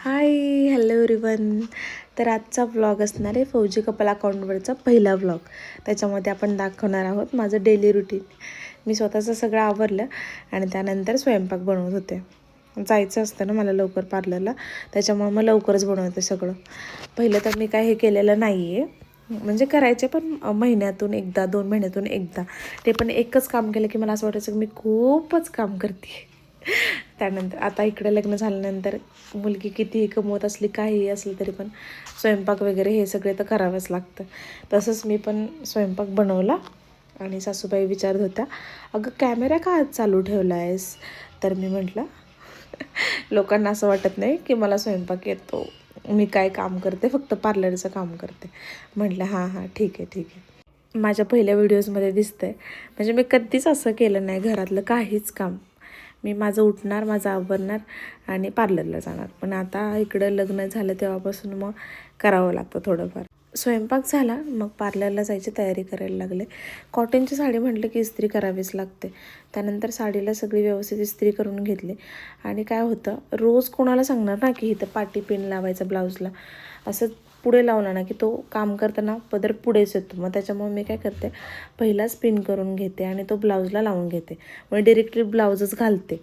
Hi hello everyone. तर आजचा vlog असणार आहे फौजी कपल अकाउंटवरचा पहिला व्लॉग. त्याच्यामध्ये आपण दाखवणार आहोत माझं डेली रुटीन. मी स्वतःचं सगळं आवरलं आणि त्यानंतर स्वयंपाक बनवत होते. जायचं असतं ना मला लवकर पार्लरला, त्याच्यामुळे मग लवकरच बनवते सगळं. पहिलं तर मी काय हे केलेलं नाही आहे, म्हणजे करायचे पण महिन्यातून एकदा 2 महिन्यातून एकदा. ते पण एकच काम केलं की मला असं वाटायचं की मी खूपच काम करते. त्यानंतर आता इकडे लग्न झाल्यानंतर मुलगी कितीही कमवत असली काहीही असलं तरी पण स्वयंपाक वगैरे हे सगळे तर करावंच लागतं. तसंच मी पण स्वयंपाक बनवला आणि सासूबाई विचारत होत्या, अगं कॅमेरा का आज चालू ठेवला आहेस? तर मी म्हटलं लोकांना असं वाटत नाही की मला स्वयंपाक येतो, मी काय काम करते, फक्त पार्लरचं काम करते. म्हटलं हां ठीक आहे. माझ्या पहिल्या व्हिडिओजमध्ये दिसतंय, म्हणजे मी कधीच असं केलं नाही घरातलं काहीच काम. मी माझं उठणार, माझं आवरणार आणि पार्लरला जाणार. पण आता इकडं लग्न झालं तेव्हापासून मग करावं लागतं थोडंफार. स्वयंपाक झाला मग पार्लरला जायची तयारी करायला लागले. कॉटनची साडी म्हटलं की इस्त्री करावीच लागते. त्यानंतर साडीला सगळी व्यवस्थित इस्त्री करून घेतली. आणि काय होतं, रोज कोणाला सांगणार ना की इथं पाटी पिन लावायचा ब्लाऊजला, असं पुढे लावला ना की तो काम करताना पदर पुढेच येतो. मग त्याच्यामुळे मी काय करते, पहिलाच पिन करून घेते आणि तो ब्लाऊजला लावून घेते. मग डिरेक्टली ब्लाऊजच घालते.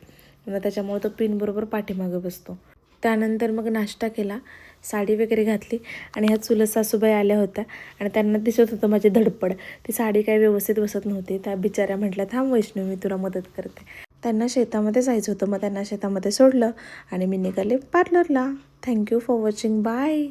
मग त्याच्यामुळे तो पिन बरोबर पाठीमागे बसतो. त्यानंतर मग नाश्ता केला, साडी वगैरे घातली आणि ह्या चुलत सासूबाई आल्या होत्या आणि त्यांना दिसत होतं माझी धडपड. ती साडी काय व्यवस्थित बसत नव्हती. त्या बिचाऱ्या म्हटल्या, थांब वैष्णवी मी तुला मदत करते. त्यांना शेतामध्ये जायचं होतं, मग त्यांना शेतामध्ये सोडलं आणि मी निघाले पार्लरला. Thank you for watching. बाय.